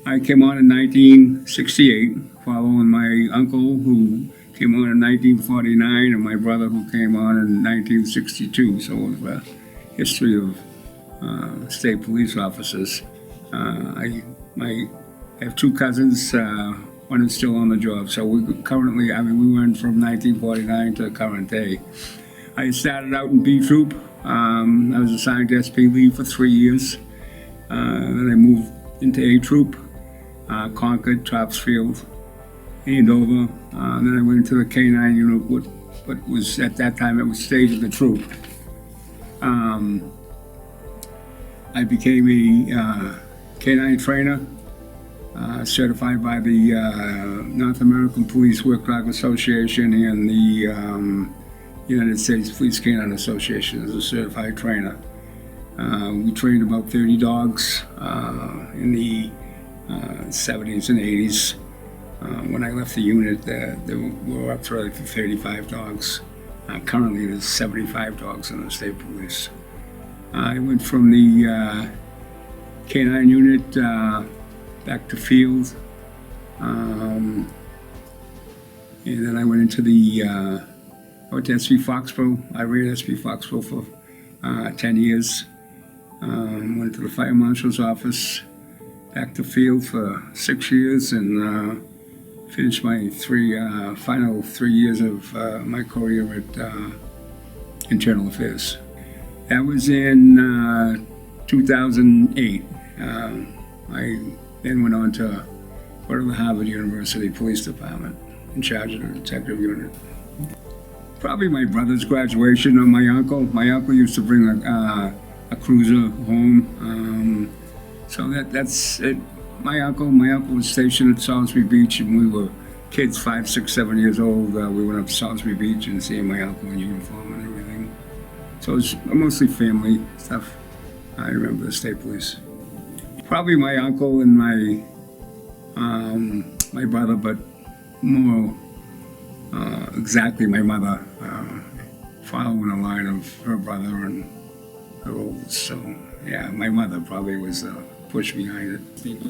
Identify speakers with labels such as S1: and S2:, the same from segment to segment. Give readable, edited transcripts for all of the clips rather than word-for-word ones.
S1: I came on in 1968, following my uncle who came on in 1949 and my brother who came on in 1962. So it was a history of state police officers. I have two cousins. One is still on the job. So we currently, we went from 1949 to current day. I started out in B Troop. I was assigned to SP leave for 3 years. Then I moved into A Troop, Concord, Topsfield, Andover. Then I went into the canine unit, what was at that time, it was stage of the troop. I became a canine trainer, certified by the North American Police Work Dog Association and the United States Police Canine Association as a certified trainer. We trained about 30 dogs in the 70s and 80s. When I left the unit, there were up to 35 dogs. Currently, there's 75 dogs in the state police. I went from the canine unit back to field, and then I went into I went to SP Foxboro. I ran SP Foxboro for 10 years. Went to the fire marshal's office, back to field for 6 years, and finished my final 3 years of my career at Internal Affairs. That was in 2008. I then went on to go to the Harvard University Police Department in charge of the detective unit. Probably my brother's graduation or my uncle. My uncle used to bring a cruiser home. So that's it. My uncle was stationed at Salisbury Beach, and we were kids, 5, 6, 7 years old. We went up to Salisbury Beach and seeing my uncle in uniform and everything. So it was mostly family stuff. I remember the state police. Probably my uncle and my brother, but more exactly my mother, following the line of her brother and her oldest. So yeah, my mother probably was the push behind it.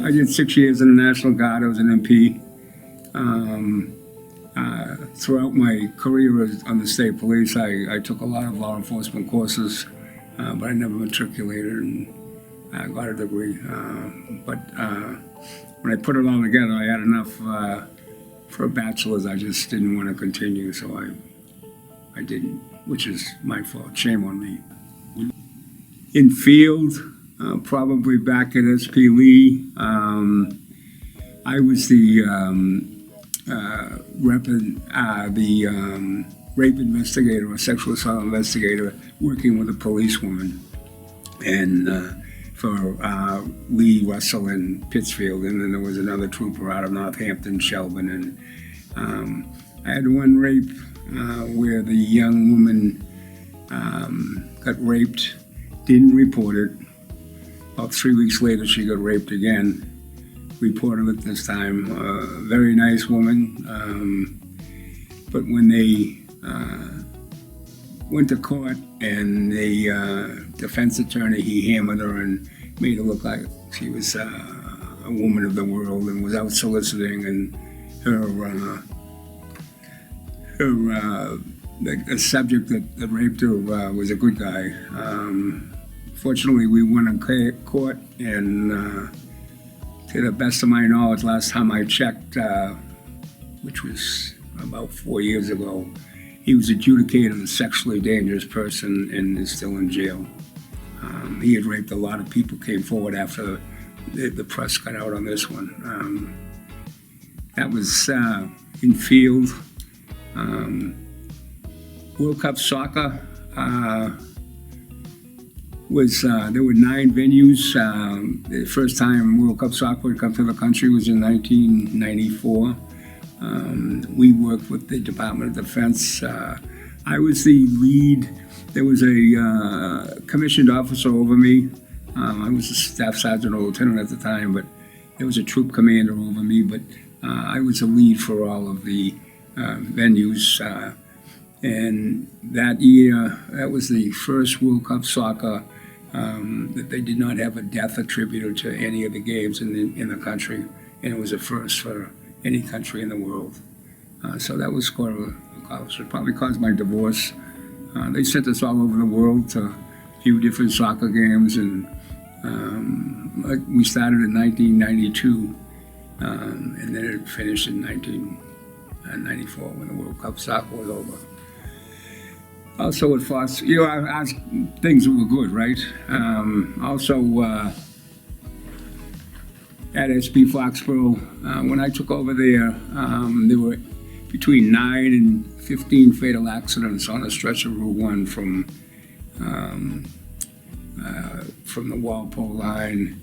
S1: I did 6 years in the National Guard. I was an MP. Throughout my career on the state police, I took a lot of law enforcement courses, but I never matriculated and got a degree. But when I put it all together, I had enough for a bachelor's. I just didn't want to continue, so I didn't, which is my fault. Shame on me. In field, probably back at SP Lee, I was the rape investigator or sexual assault investigator working with a policewoman, and for Lee, Russell, and Pittsfield, and then there was another trooper out of Northampton, Shelburne, and I had one rape where the young woman got raped, didn't report it. About 3 weeks later, she got raped again. Reported it this time. Very nice woman, but when they went to court and the defense attorney, he hammered her and made her look like she was a woman of the world and was out soliciting, and the subject that raped her was a good guy. Fortunately, we won in court, and to the best of my knowledge, last time I checked, which was about 4 years ago, he was adjudicated a sexually dangerous person and is still in jail. He had raped a lot of people, came forward after the press got out on this one. That was in field. World Cup soccer. There were 9 venues. The first time World Cup soccer would come to the country was in 1994. We worked with the Department of Defense. I was the lead. There was a commissioned officer over me. I was a staff sergeant or lieutenant at the time, but there was a troop commander over me. But I was the lead for all of the venues. And that year, that was the first World Cup soccer that they did not have a death attributed to any of the games in the country, and it was a first for any country in the world. So that was quite an accomplishment. Probably caused my divorce. They sent us all over the world to view different soccer games, and we started in 1992, and then it finished in 1994 when the World Cup soccer was over. Also at Fox, I things that were good, right? Also at SP Foxboro, when I took over there were between 9 and 15 fatal accidents on a stretch of Route 1 from the Walpole line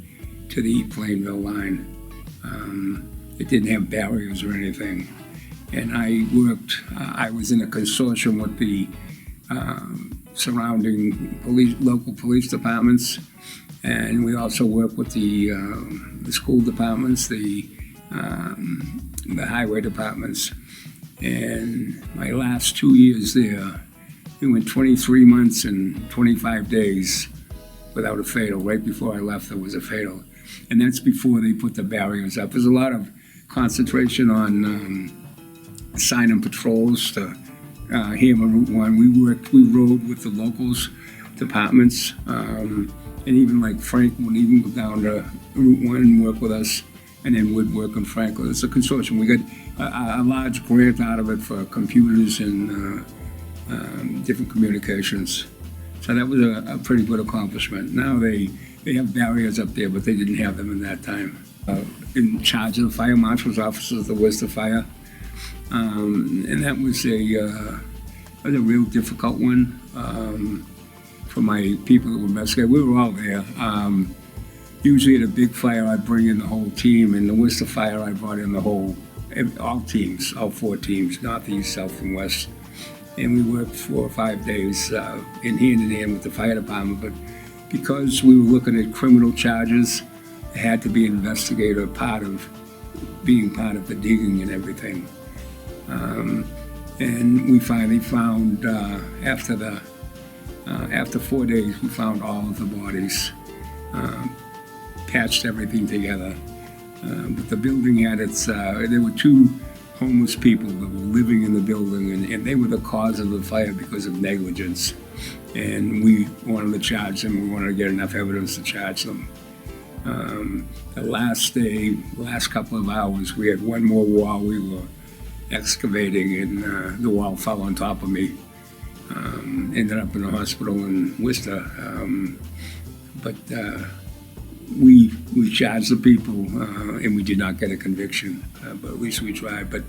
S1: to the Plainville line. It didn't have barriers or anything. And I was in a consortium with the surrounding local police departments, and we also worked with the school departments, the highway departments. And my last 2 years there, we went 23 months and 25 days without a fatal. Right before I left, there was a fatal. And that's before they put the barriers up. There's a lot of concentration on signing patrols to hammer Route 1. We rode with the locals departments, and even like Frank would even go down to Route 1 and work with us, and then would work on Frank. It's a consortium. We got a large grant out of it for computers and different communications. So that was a pretty good accomplishment. Now they have barriers up there, but they didn't have them in that time. In charge of the fire marshal's office of the Worcester Fire, and that was a real difficult one for my people that were investigating. We were all there. Usually at a big fire, I bring in the whole team. In the Worcester Fire, I brought in all teams, all 4 teams, north, east, south, and west. And we worked 4 or 5 days in hand with the fire department. But because we were looking at criminal charges, it had to be an investigator being part of the digging and everything. And we finally found, after 4 days, we found all of the bodies, patched everything together. But the building had there were 2 homeless people that were living in the building, and they were the cause of the fire because of negligence. And we wanted to charge them. We wanted to get enough evidence to charge them. The last couple of hours, we had one more wall we were excavating, and the wall fell on top of me. Ended up in a hospital in Worcester. But we charged the people, and we did not get a conviction, but at least we tried. But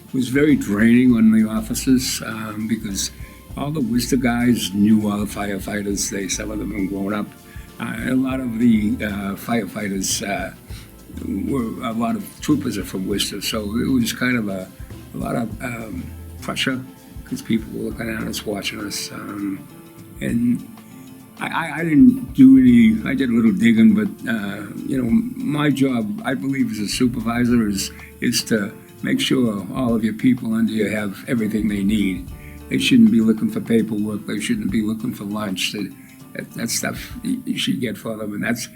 S1: it was very draining on the officers because all the Worcester guys knew all the firefighters. Some of them had grown up. A lot of the firefighters a lot of troopers are from Worcester, so it was kind of a lot of pressure because people were looking at us, watching us, and I didn't do any. I did a little digging, but my job, I believe, as a supervisor, is to make sure all of your people under you have everything they need. They shouldn't be looking for paperwork. They shouldn't be looking for lunch. That stuff you should get for them, and that's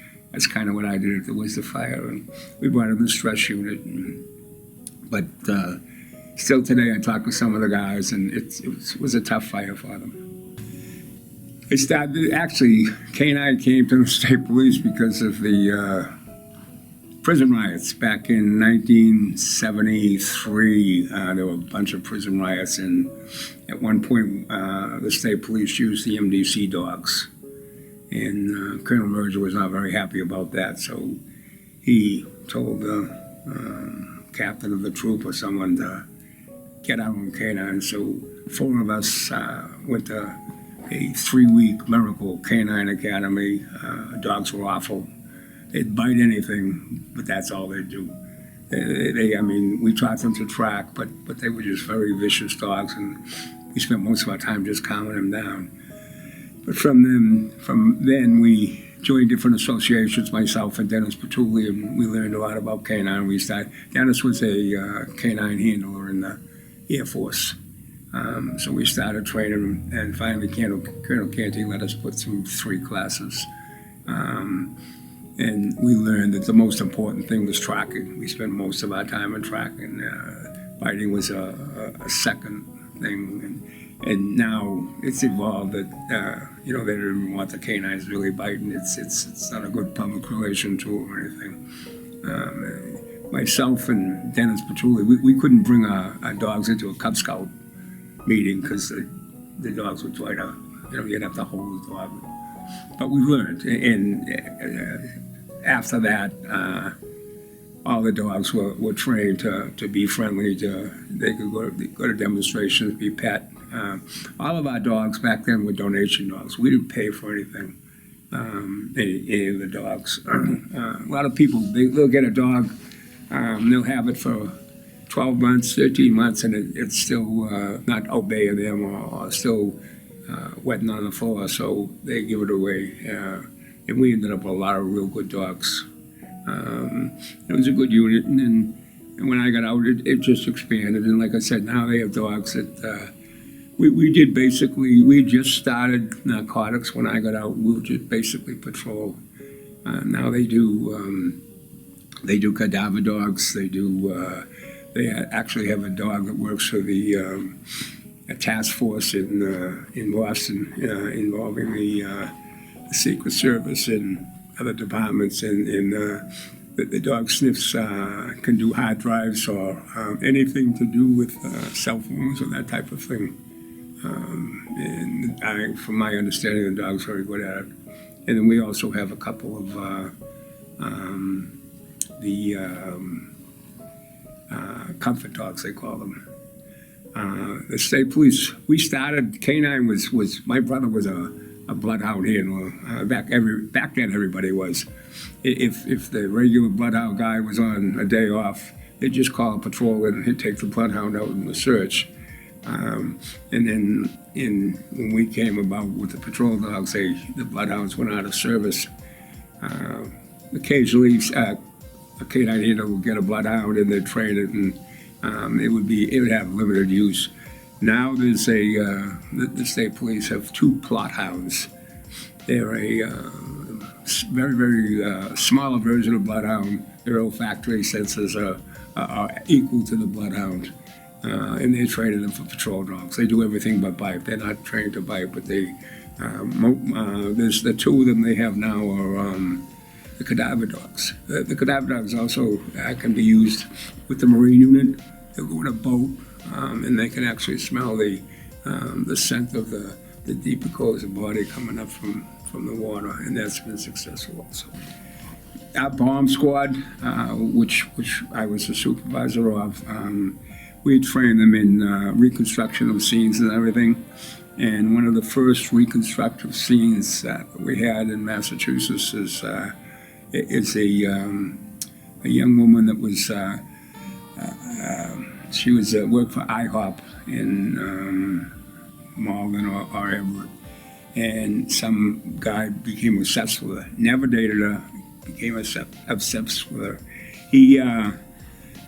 S1: kind of what I did at the Worcester Fire. And we brought in the stress unit, but still today I talk with some of the guys, and it was a tough fire for them. It started, actually, Canine came to the state police because of the prison riots back in 1973. There were a bunch of prison riots, and at one point the state police used the MDC dogs. And Colonel Merger was not very happy about that, so he told the captain of the troop or someone to get our own canine. So 4 of us went to a 3-week miracle canine academy. Dogs were awful. They'd bite anything, but that's all they'd do. We taught them to track, but they were just very vicious dogs, and we spent most of our time just calming them down. But from then, we joined different associations, myself and Dennis Petulli, and we learned a lot about canine. Dennis was a canine handler in the Air Force. So we started training, and finally Colonel Canty let us put through 3 classes. And we learned that the most important thing was tracking. We spent most of our time in tracking. Biting was a second thing. And now it's evolved that, they don't even want the canines really biting. It's not a good public relation tool or anything. Myself and Dennis Patchouli, we couldn't bring our dogs into a Cub Scout meeting because the dogs would try to, you'd have to hold the dog. But we learned, and after that, all the dogs were trained to be friendly. They could go to demonstrations, be pet. All of our dogs back then were donation dogs. We didn't pay for anything. Any of the dogs. A lot of people, they'll get a dog, they'll have it for 12 months, 13 months, and it's still not obeying them or still wetting on the floor, so they give it away. And we ended up with a lot of real good dogs. It was a good unit, and when I got out, it just expanded. And like I said, now they have dogs that we did basically. We just started narcotics when I got out. We would just basically patrol. Now they do cadaver dogs. They do. They actually have a dog that works for the a task force in Boston involving the Secret Service and other departments, and the dog sniffs can do hard drives or anything to do with cell phones or that type of thing. And from my understanding, the dog's very good at it. And then we also have a couple of comfort dogs, they call them. The state police, we started, canine was my brother was a bloodhound handler. Back then everybody was. If the regular bloodhound guy was on a day off, they'd just call a patrol and he'd take the bloodhound out in the search. And then when we came about with the patrol dogs, the bloodhounds went out of service. Occasionally, a canine handler would get a bloodhound and they'd train it, and it would have limited use. Now there's the state police have 2 plot hounds. They're a very, very smaller version of bloodhound. Their olfactory senses are equal to the bloodhound. And they're training them for patrol dogs. They do everything but bite. They're not trained to bite, but there's the 2 of them they have now are the cadaver dogs. The cadaver dogs also can be used with the Marine unit. They'll go in a boat, and they can actually smell the scent of the decomposing body coming up from the water, and that's been successful also. Our bomb squad, which I was the supervisor of, we trained them in reconstruction of scenes and everything. And one of the first reconstructive scenes that we had in Massachusetts is a young woman that was she was worked for IHOP in Malden or Everett, and some guy became obsessed with her. Never dated her, became obsessed with her. He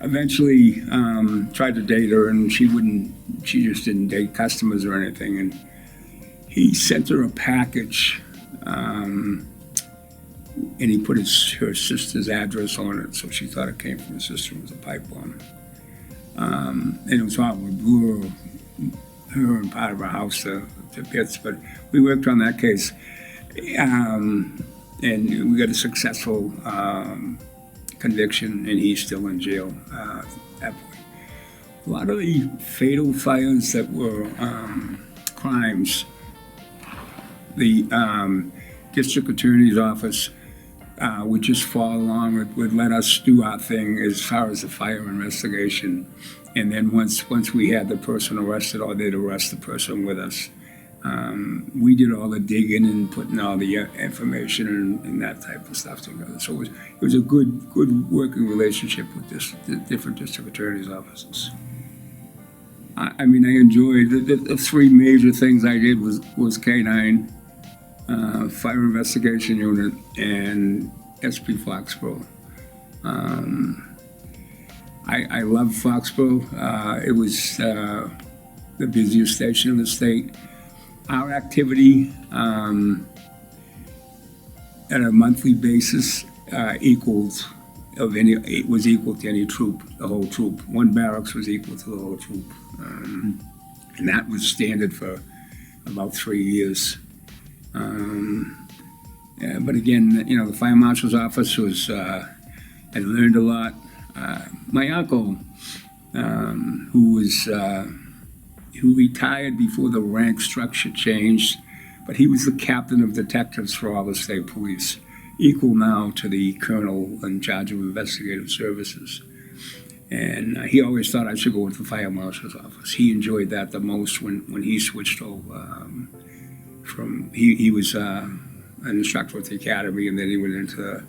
S1: eventually tried to date her, and she just didn't date customers or anything, and he sent her a package, and he put her sister's address on it, so she thought it came from her sister. It was a pipe bomb. And it was hard. We blew her and part of her house to bits, but we worked on that case, and we got a successful conviction, and he's still in jail at that point. A lot of the fatal fires that were crimes, the district attorney's office would just follow along, would let us do our thing as far as the fire investigation. And then once we had the person arrested, or they'd arrest the person with us, we did all the digging and putting all the information and that type of stuff together. So it was a good working relationship with the different district attorney's offices. I mean, I enjoyed the 3 major things I did was canine, fire investigation unit, and SP Foxboro. I love Foxboro. It was the busiest station in the state. Our activity at a monthly basis was equal to any troop, the whole troop. One barracks was equal to the whole troop. And that was standard for about 3 years. Yeah, but again, you know, the fire marshal's office was, I learned a lot. My uncle, who retired before the rank structure changed, but he was the captain of detectives for all the state police, equal now to the colonel in charge of investigative services. And he always thought I should go with the fire marshal's office. He enjoyed that the most when he switched over he was an instructor at the academy, and then he went into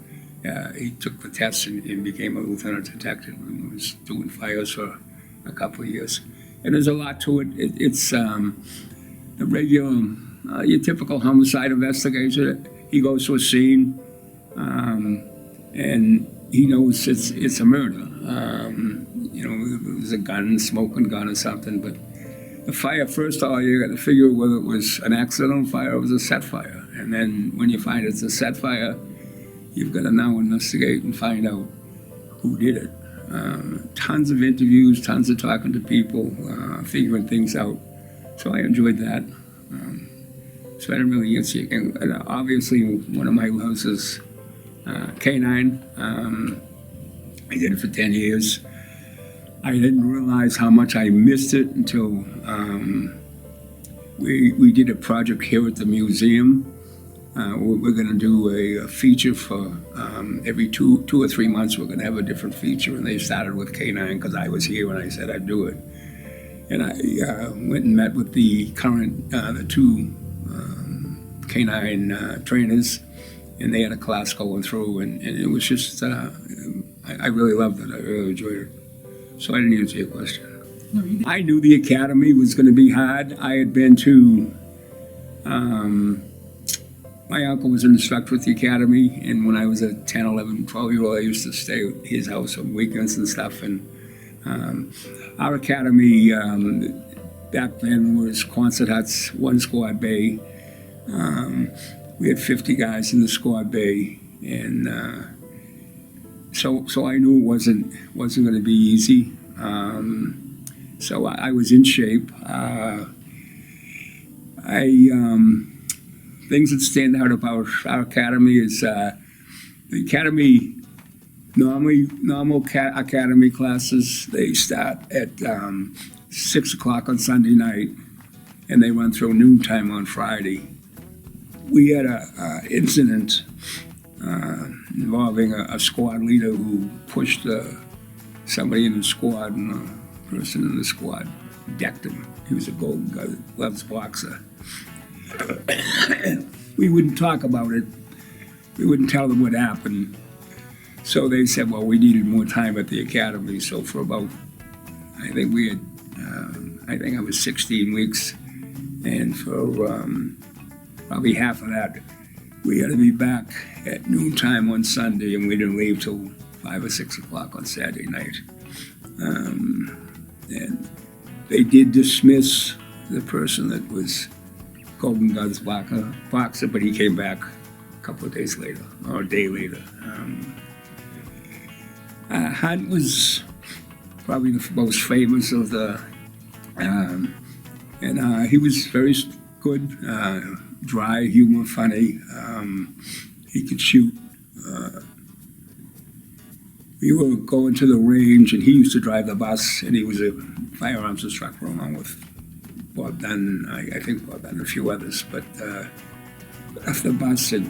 S1: he took the tests and became a lieutenant detective and was doing fires for a couple of years. And there's a lot to it. It's the regular, your typical homicide investigator. He goes to a scene, and he knows it's a murder. You know, there's a gun, smoking gun or something, but the fire, first of all, you got to figure whether it was an accidental fire or it was a set fire. And then when you find it's a set fire, you've got to now investigate and find out who did it. Tons of interviews, tons of talking to people, figuring things out. So I enjoyed that. So I didn't really answer you. And obviously, one of my loves is canine. I did it for 10 years. I didn't realize how much I missed it until we did a project here at the museum. We're going to do a feature for every two or 3 months. We're going to have a different feature, and they started with canine because I was here and I said I'd do it. And I went and met with the current, the two canine trainers, and they had a class going through, and it was just, I really loved it. I really enjoyed it. So I didn't answer your question.
S2: No, you didn't.
S1: I knew the academy was going to be hard. I had been to, my uncle was an instructor at the academy, and when I was a 10, 11, 12-year-old, I used to stay at his house on weekends and stuff. And our academy back then was Quonset huts, one squad bay. We had 50 guys in the squad bay, and so I knew it wasn't going to be easy. So I was in shape. Things that stand out about our academy is the academy, normal academy classes, they start at 6 o'clock on Sunday night, and they run through noontime on Friday. We had an incident involving a squad leader who pushed somebody in the squad, and a person in the squad decked him. He was a Golden Gloves boxer. We wouldn't talk about it. We wouldn't tell them what happened. So they said, well, we needed more time at the academy. So for about, I think I was 16 weeks. And for probably half of that, we had to be back at noontime on Sunday, and we didn't leave till 5 or 6 o'clock on Saturday night. And they did dismiss the person that was Golden Gloves boxer, but he came back a couple of days later, or a day later. Hunt was probably the most famous of the, and he was very good, dry humor, funny. He could shoot. We were going to the range, and he used to drive the bus, and he was a firearms instructor along with Bob Dunn, I think Bob Dunn and a few others, but off the bus, and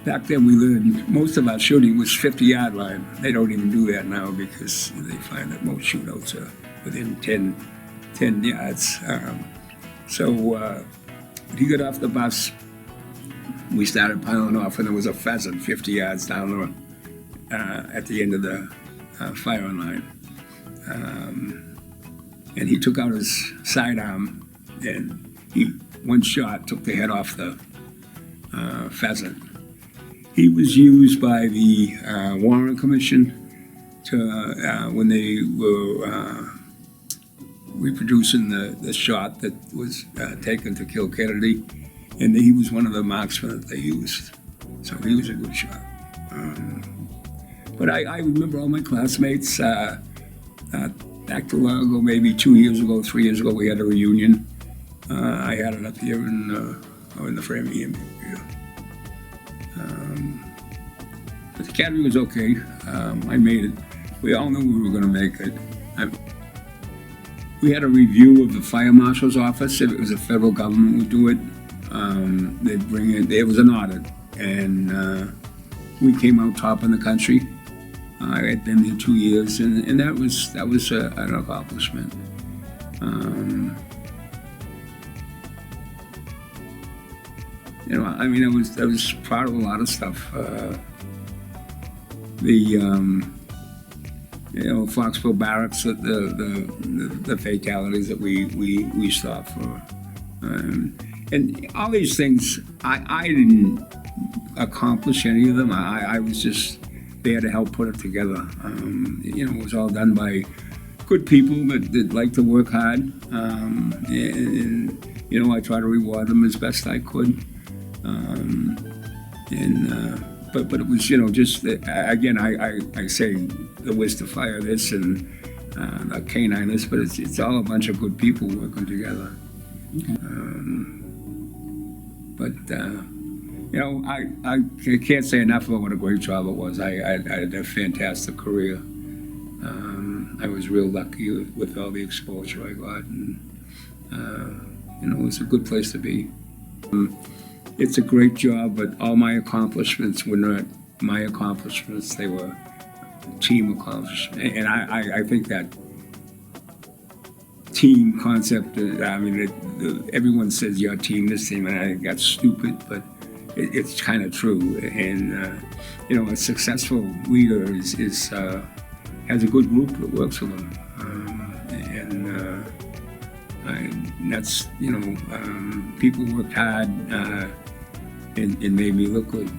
S1: back then we learned most of our shooting was 50-yard line. They don't even do that now because they find that most shootouts are within 10 yards. So he got off the bus, we started piling off, and there was a pheasant 50 yards down at the end of the firing line. And he took out his sidearm, and one shot took the head off the pheasant. He was used by the Warren Commission to when they were reproducing the shot that was taken to kill Kennedy, and he was one of the marksmen that they used. So he was a good shot. But I remember all my classmates. Back to a while ago, maybe 2 years ago, 3 years ago, we had a reunion. I had it up here in the Framingham area. But the academy was okay. I made it. We all knew we were going to make it. We had a review of the fire marshal's office. If it was a federal government would do it, they'd bring it. It was an audit, and we came out top in the country. I had been there 2 years, and that was an accomplishment. I mean, I was proud of a lot of stuff. Foxboro barracks, the fatalities that we stopped for, and all these things. I didn't accomplish any of them. I was just there to help put it together. It was all done by good people that like to work hard, and I try to reward them as best I could. But it was just again I say the wish to fire this and the canine this, but it's all a bunch of good people working together. Okay. I can't say enough about what a great job it was. I had a fantastic career. I was real lucky with all the exposure I got, and it was a good place to be. It's a great job, but all my accomplishments were not my accomplishments. They were team accomplishments. And I think that team concept, everyone says your team, this team, and I think that's stupid, but it's kind of true. And, a successful leader has a good group that works with them. And that's, people worked hard and made me look good.